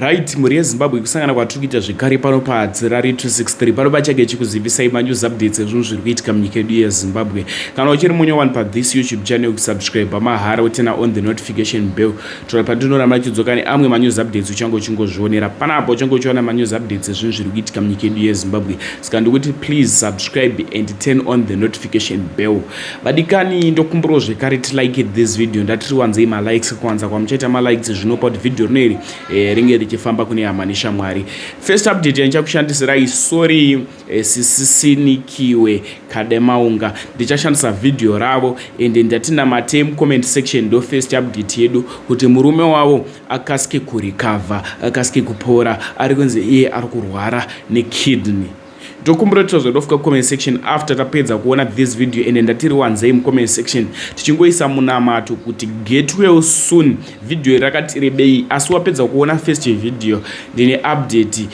Right, muri yeZimbabwe kusangana kwatiri kuita zvekare pano padzirari 263 pano pachage chikuzivisai manews updates ezvinhu zviri kuitika munyika yedu yeZimbabwe. Kana uchiri munyowani pathis YouTube channel kusubscribe mahara utena on the notification bell tora patinoramba tichidzoka neamwe manews updates uchange uchingozvionera panapo uchange uchiona manews updates ezvinhu zviri kuitika munyika yedu yeZimbabwe. Saka ndikuti please subscribe and turn on the notification bell. Vadikani ndokumburawo zvekare tilike this video ndatiri wanzei malikes kwanza kwamuchaita malikes zvinopa kuti video rineri ringe richifamba kune hama neshamwari. First update yandichakushandisirai sorry sisinikiwe kademaunga ndichashandisa video ravo ende ndatinamate mucomment section ndo first update yedu kuti murume wavo akasike kurecover akasike kupora ari kunzi iye ari kurwara nekidney. Ndokumbura tozodofika comment section after tapedza kuona this video ende ndatiri wanzei mucomment section tichingoisa munamato kuti get well soon. Video rakati rebei asi wapedza kuona first video ndine update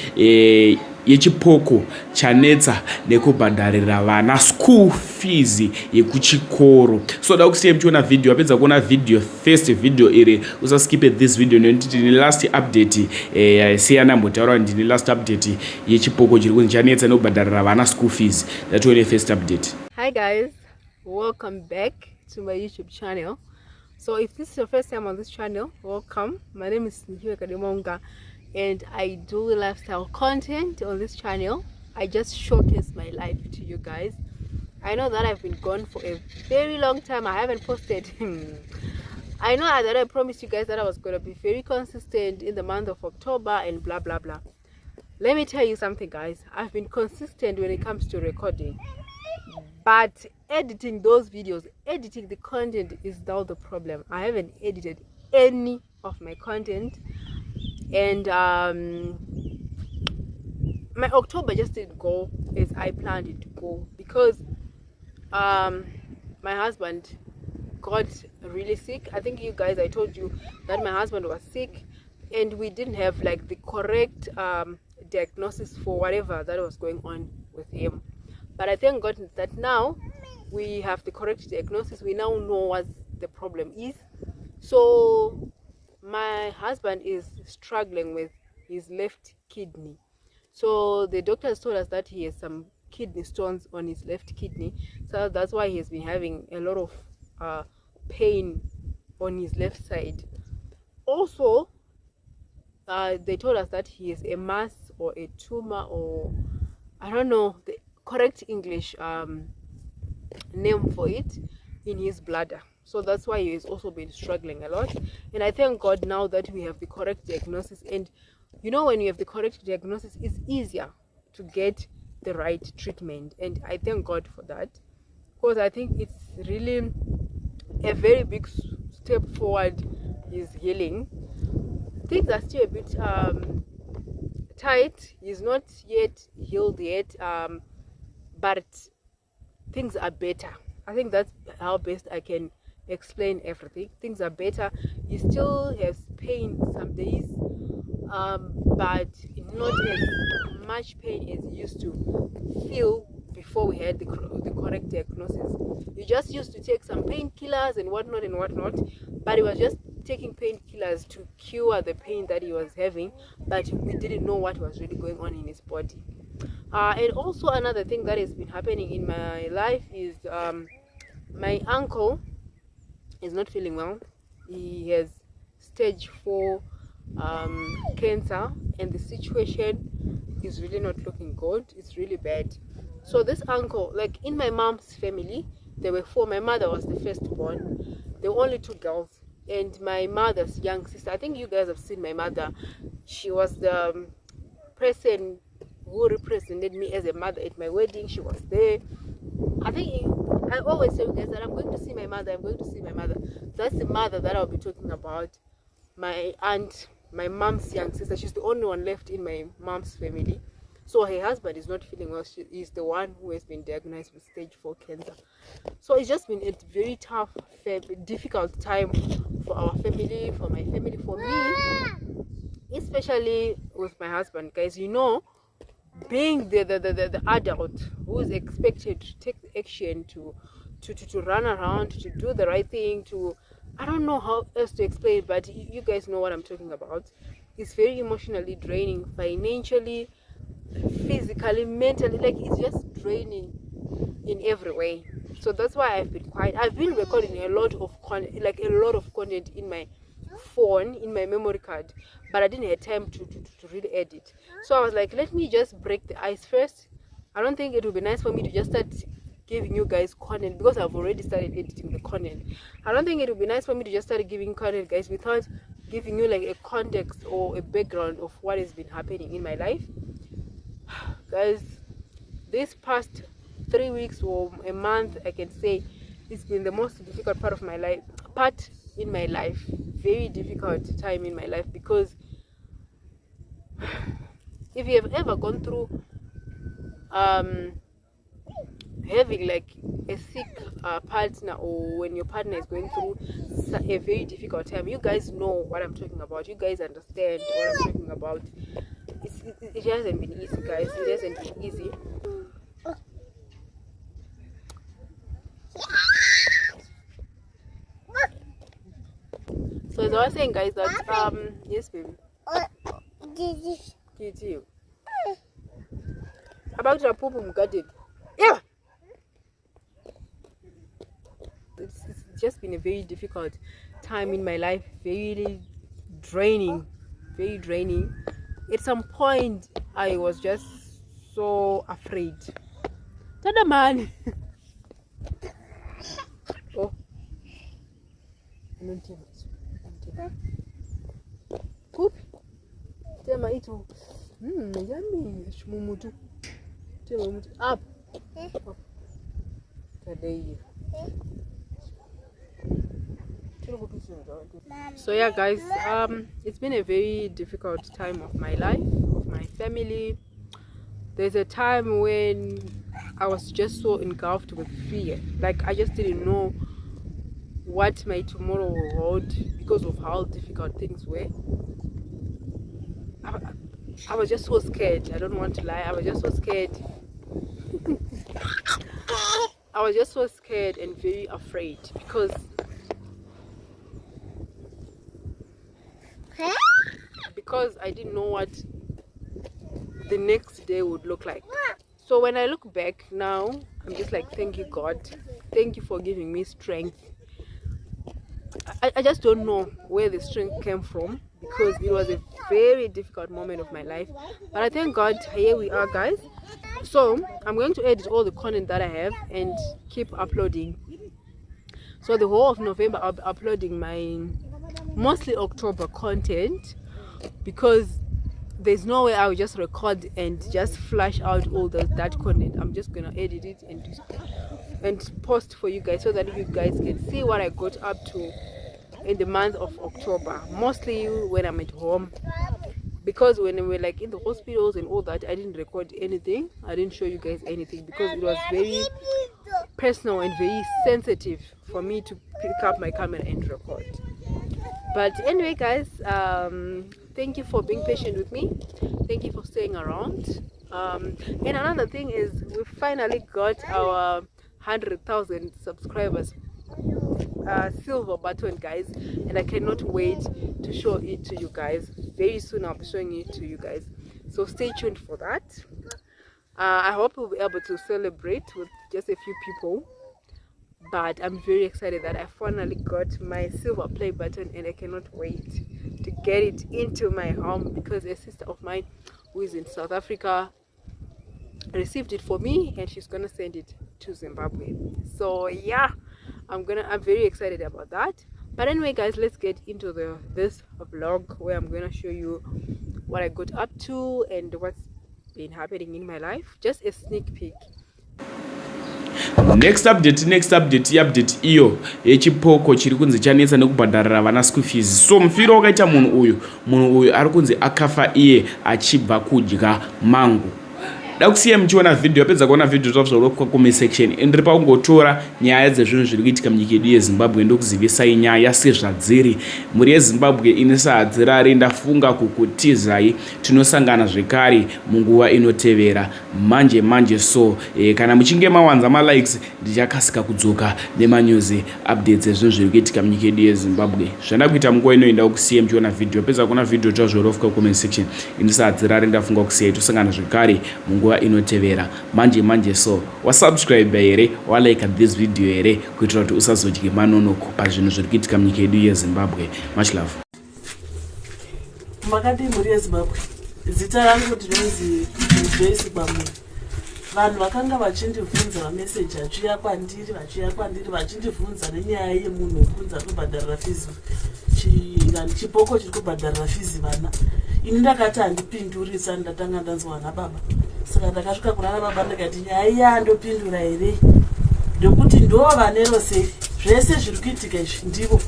yechipoko chanetsa nekubhadharira vana school fees yekuchikoro. So da kusiya mchiona video wapedza kuona video first video iri usaskipe this video nekuti ndine last update siyana mbotaura ndine last update yechipoko chiri kunzi chanetsa nekubhadharira vana school fees. Ndatione first update. Hi guys, welcome back to my YouTube channel. So if this is your first time on this channel, welcome. My name is Chipoko and I do lifestyle content on this channel. I just showcase my life to you guys. I know that I've been gone for a very long time. I haven't posted. I know that I promised you guys that I was going to be very consistent in the month of October and blah blah blah. Let me tell you something guys, I've been consistent when it comes to recording, but editing those videos, editing the content is now the problem. I haven't edited any of my content, and my October just didn't go as I planned it to go because my husband got really sick. I think you guys, I told you that my husband was sick and we didn't have like the correct diagnosis for whatever that was going on with him. But I thank God that now we have the correct diagnosis. We now know what the problem is. So my husband is struggling with his left kidney. So the doctors told us that he has some kidney stones on his left kidney. So that's why he's been having a lot of pain on his left side. Also, they told us that he has a mass or a tumor, or I don't know the correct English name for it, in his bladder. So that's why he has also been struggling a lot. And I thank God now that we have the correct diagnosis. And you know, when you have the correct diagnosis, it's easier to get the right treatment. And I thank God for that, because I think it's really a very big step forward, his healing. Things are still a bit tight. He's not yet healed yet, but things are better. I think that's how best I can explain everything. Things are better. He still has pain some days, but not as much pain as he used to feel before we had the correct diagnosis. He just used to take some painkillers and whatnot, but he was just taking painkillers to cure the pain that he was having, but we didn't know what was really going on in his body. And also another thing that has been happening in my life is my uncle is not feeling well. He has stage 4 cancer, and the situation is really not looking good. It's really bad. So this uncle, like in my mom's family, there were 4. My mother was the firstborn. There were only 2 girls, and my mother's young sister, I think you guys have seen my mother. She was the person who represented me as a mother at my wedding. She was there. I always tell you guys that I'm going to see my mother. I'm going to see my mother. That's the mother that I'll be talking about. My aunt, my mom's young sister. She's the only one left in my mom's family. So her husband is not feeling well. She is the one who has been diagnosed with stage 4 cancer. So it's just been a very tough, difficult time for our family, for my family, for me, especially with my husband. Guys, you know, being the adult who is expected to take action, to run around, to do the right thing, to, I don't know how else to explain, but you guys know what I'm talking about. It's very emotionally draining, financially, physically, mentally. Like, it's just draining in every way. So that's why I've been quiet. I've been recording a lot of content in my phone, in my memory card, but I didn't have time to really edit. So I was like, let me just break the ice first. I don't think it would be nice for me to just start giving you guys content because I've already started editing the content. I don't think it would be nice for me to just start giving content, guys, without giving you like a context or a background of what has been happening in my life. Guys, this past 3 weeks or a month, I can say it's been the most difficult part in my life. Very difficult time in my life, because if you have ever gone through having like a sick partner, or when your partner is going through a very difficult time, you guys know what I'm talking about. You guys understand what I'm talking about. It hasn't been easy, guys. It hasn't been easy. So as I was saying, guys, that yes, baby. Kitty. About your poop, garden. Yeah. It's just been a very difficult time in my life. Very draining. Very draining. At some point, I was just so afraid. Tada man. Oh. Poop. Tema itu. Yummy. Shmumutu. Tema mutu. Up. Today. So yeah, guys, it's been a very difficult time of my life, of my family. There's a time when I was just so engulfed with fear. Like, I just didn't know what my tomorrow will hold because of how difficult things were. I was just so scared. I don't want to lie. I was just so scared. I was just so scared and very afraid because I didn't know what the next day would look like. So when I look back now, I'm just like, thank you, God. Thank you for giving me strength. I just don't know where the strength came from, because it was a very difficult moment of my life. But I thank God, here we are, guys. So I'm going to edit all the content that I have and keep uploading. So the whole of November, I'll be uploading my mostly October content, because there's no way I will just record and just flash out all that content. I'm just gonna edit it and post for you guys, so that you guys can see what I got up to in the month of October, mostly when I'm at home. Because when we were like in the hospitals and all that, I didn't record anything. I didn't show you guys anything, because it was very personal and very sensitive for me to pick up my camera and record. But anyway, guys, thank you for being patient with me. Thank you for staying around. And another thing is, we finally got our 100,000 subscribers silver button, guys, and I cannot wait to show it to you guys. Very soon I'll be showing it to you guys, so stay tuned for that. I hope we'll be able to celebrate with just a few people, but I'm very excited that I finally got my silver play button, and I cannot wait to get it into my home, because a sister of mine who is in South Africa received it for me, and she's gonna send it to Zimbabwe. So yeah, I'm very excited about that. But anyway, guys, let's get into this vlog, where I'm gonna show you what I got up to and what's been happening in my life. Just a sneak peek. Next update iyo yechipoko chiri kunzi chanetsa nekubhadharira vana school fees. So mufiro wakaita munhu uyu ari kunzi akafa iye achibva kudya mango. dakusiya muchiona video yapedza kuona video zvazvaurokwa comment section ndiri pakungotora nyaya dzezvinhu zviri kuitika munyika yedu yeZimbabwe ndokuzivisai nyaya sezvadziri. Muri yeZimbabwe ine sahadzirari ndafunga kukutizai tinosangana zvekare munguva inotevera manje so kana muchinge mawanza malikes ndichakasika kudzoka nemannews updates ezvinhu zviri kuitika munyika yedu yeZimbabwe. Zvandakuita munguva ino ndakusiya muchiona video yapedza kuona video zvazvaurokwa comment section ine sahadzirari ndafunga kusiyai tosangana zvekare munguva inotevera manje so wasubscribe here walike this video here kuitira kuti usazodye manonoko pazvinhu zviri kuitika munyika yedu yeZimbabwe. Much love. Makati muri yeZimbabwe zita rangu ndinonzi Joyce Bamuri. Vanhu vakanga vachindibvunza mameseji achiuya kwandiri vachindibvunza nenyaya yemunhu wokubvunza kubhadharira fizi Chipoko chiri kubhadharira fizi vana. Ini ndakati handipindurisa ndatanga ndanzwa nababa. Saka ndakasvika kuna baba ndikati nyaya iyi andopindura here ndokuti ndo vanero sei zvese zviri kuitika izvi ndivo.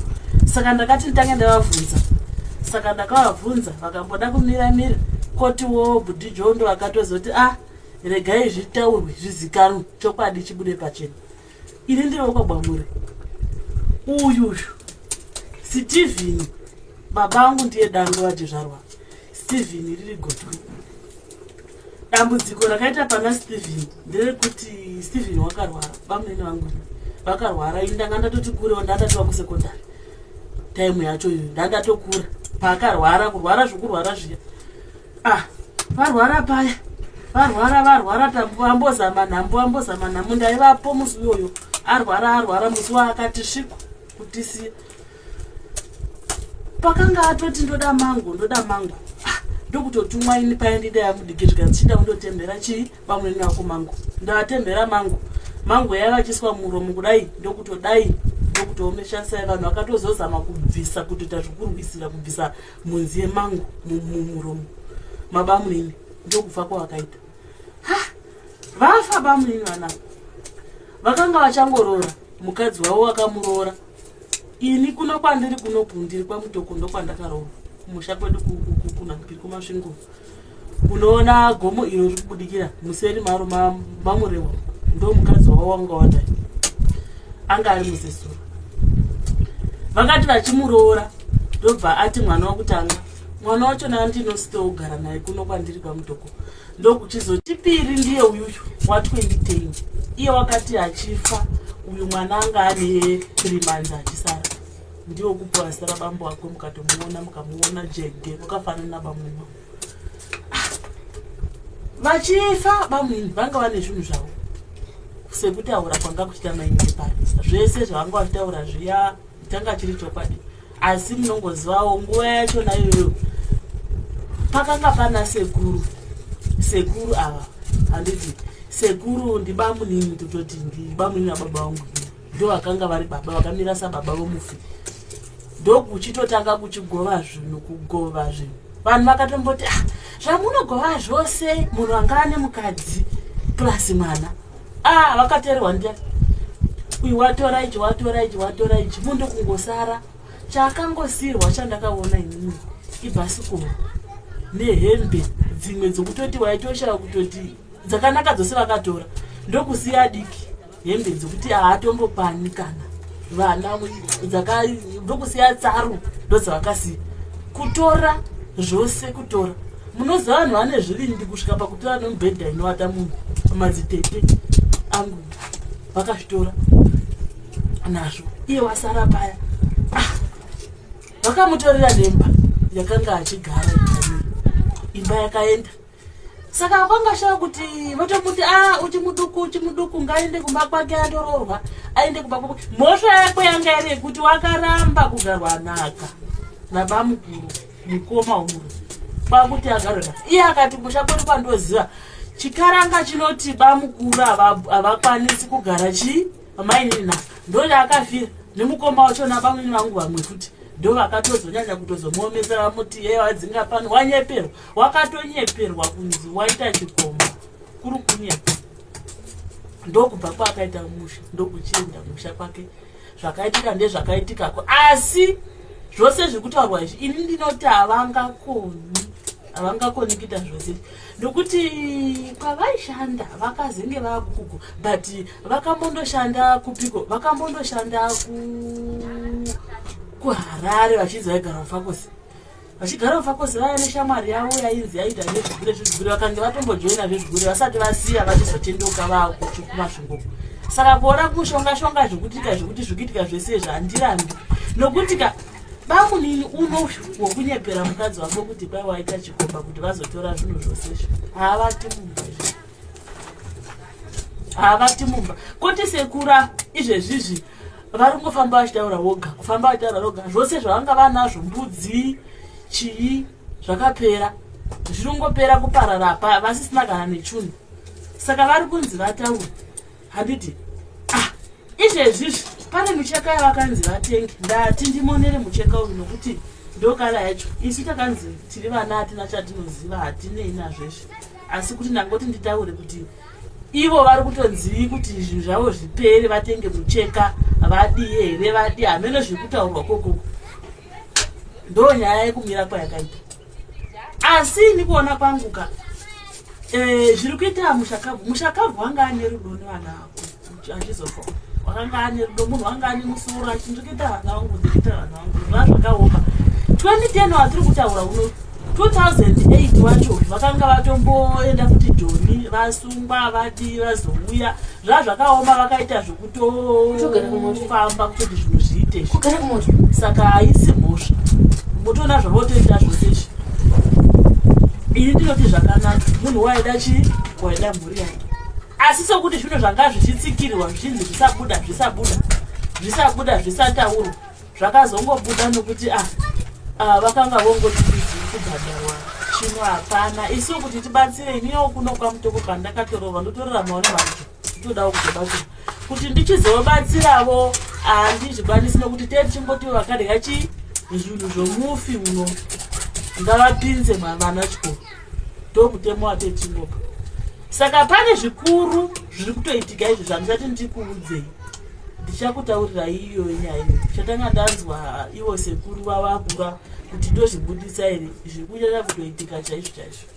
Saka ndakati nditange ndavabvunza. Saka ndakavabvunza vakamboda kumira kotiwo Budhi Jondo akatozoti regai zvitaurwe zvizikanwe chokwadi chibude pachena. Ini ndiro kwabwamuri uyu Stephen babangu ndiye dango wachizvarwa. Stephen riri gotwe. Dambudziko rakaita pana Stephen nderekuti Stephen wakarwara. Vamweni vangu vakarwara. Ini ndanga ndatoti kurewo ndatati kusekondari. Time yacho iyo ndatokura. Pakarwara kurwara zvokurwara zviya. Varwara paya. Varwara tambozama nambo ndaivapo musi uyoyo. Arwara musi wakati sviku kutisiya. Pakanga atoti ndoda mango. Ndokutotumwa ini paendida yamudigirika ndichida kundotembera chii pamweni wako mango. Ndavatembera mango yakachiswa muromo kudai ndokutoomesha vanhu vakatozozama kubvisa kutoita zvokurwisira kubvisa munzi yemango mumuromo mabamunini ndokufa kwavakaita. Vafa bamunini vanavo vakanga vachangorora mukadzi wavo wakamuroora. Ini kuno kwandiri ndiri kwamutoko ndokwandakaroora musha kwedu kunakupiri kumasvingo unoona gomo iro riri kubudikira museri maro mamurewa ndo mukadzi wavo wanga wadai anga ari muzesura. Vakati vachimuroora ndobva ati mwana wakutanga mwana wacho nandinosito kugara naye kuno kwandiri kwamutoko ndokuchizotipiri ndiye uyuyu wa2010 iye wakati achifa uyu mwana anga ane 3 months achisara ndiwo kupurasira bambo wako mukamuona jege wakafanana nabamwema. Vachifa bamwini vanga vane zvinhu zvavo sekutaura kwanga kuchita maingi pari zvese zvavanga vachitaura zviya tanga chiri chokwadi asi munongozivawo nguva yacho naiyoyo pakanga pana sekuru ava handiti sekuru ndibamunini tototi ndibamunini nababa vangu ndo vakanga vari baba vakamira sababa vomufi ndokuchitotanga kuchigova zvinhu vanhu vakatomboti zvamunogova zvose munhu anga ane mukadzi plus mwana vakateerwa ndiani uyu watora ichi mundo kungosara chakangosirwa chandakaona inini ibhasikoro nehembe dzimwe dzokutoti waitoshava kutoti dzakanaka dzose vakatora ndokusiya diki hembe dzokuti haatombopani kana vana ndokusiya tsaru ndodzavakasiya kutora zvose kutora. Munoziva vanhu vane zvivindi kusvika pakutora nomubhedha inovata munhu madzitete angu vakazvitora nazvo iye wasara paya. Vakamutorera nemba yakanga achigara imba yakaenda. Saka kwanga shava kuti votomuti uchimuduku ngaende kumba kwake andororwa aende kumba kwake. Mhosva yakwe yanga iri kuti wakaramba kugarwa naka nabamukuru mukoma umuru kwakuti agarora. Iye akati musha kwedu kwandoziva chikaranga chinoti bamukuru havakwanisi kugara mainini naka ndo chaakafira nemukoma wacho nabamweni vangu vamwe futi ndo vakatozonyanya kutozomuomesa vamuti ye wadzinga pano wanyeperwa wakatonyeperwa kunzi waita chikomba kuri kunyepa ndokubva kwaakaita musha ndokuchienda musha kwake zvakaitika ndezvakaitikako asi zvose zvikutaurwa izvi ini ndinoti havangakoni havangakoni kuita zvose ndokuti kwavaishanda vakazenge vakugo but vakambondoshanda kupiko vakambondoshanda kuharare vachinzi vaigara mufakosi vachigara mufakosi vaya neshamwari yavo yainzi yaita nezvigure zvezvigure vakange vatombojoina zvezvigure vasati vasiya vachizotendoka vakumasvingo saka kuona kushonga zvekutika zvekuti zvikiitika zvese zvandirambi nokutika bamunini uno wokunyepera mukadzi wako kuti kwai waita chikomba kuti vazotora zvinhu zvose havati mumba koti sekura izvezvizvi vari kungofamba vachitaura voga kufamba vachitaura voga zvose zvavanga vanazvo mbudzi chii zvakapera zvinongopera kuparara vasisina kana nechunhu saka vari kunzi vataura handiti izvezvizvi pane micheka yavakanzi vatenge ndati ndimonere mucheka uyu nokuti ndokala yacho isu takanzi tiri vana hatina chatinoziva hatinei nazveshe asi kuti ndangoti nditaure kuti ivo vari kutonzivi kuti zvinhu zvavo zvipere vatenge mucheka vadii here vadii hamene zvekutaurwa kokoko ndo nyaya yekumira kwayakaita asi nikuona kwanguka zviri kuita mushakabvu wanga ane rudo nevana vako achizofa wakanga ane rudo munhu wanga ane musoro achindikuita vana vangu ndikuita vana vangu zvazvakaoma 2010 watiri kutaura uno 2008 wacho vakanga vatomboenda kuti joni vasungwa vadii vazouya zvazvakaoma vakaita zvekutofamba kutoti zvinhu zviite saka haisi mhosva mutoona zvavotoita zvosezvi ini ndinoti zvakanaka munhu waida chii waida mhuri yake asi sokuti zvinhu zvanga zvichitsikirirwa zvichinzi zvisabuda zvisataurwa zvakazongobuda nokuti vakanga vongotiizi kubhadharwa chino hapana isu kuti tibatsire iniwo kuno kwamutoko kwandakatorova ndotorera maone macho todawo kuzobatsira kuti ndichizobatsiravo handizvikwanisi nokuti tichingoti vakadya chii zvinhu zvomufi uno ngavapinze vana chikoro ndomutemo watetingopa saka pane zvikuru zviri kutoitika izvi zvandisati ndikuudzei ndichakutaurira iyo nyaya iyo chatanga ndanzwa ivo sekuru vavakura kuti ndozvibudisa here zviri kunyanya kutoitika chaizvo chaizvo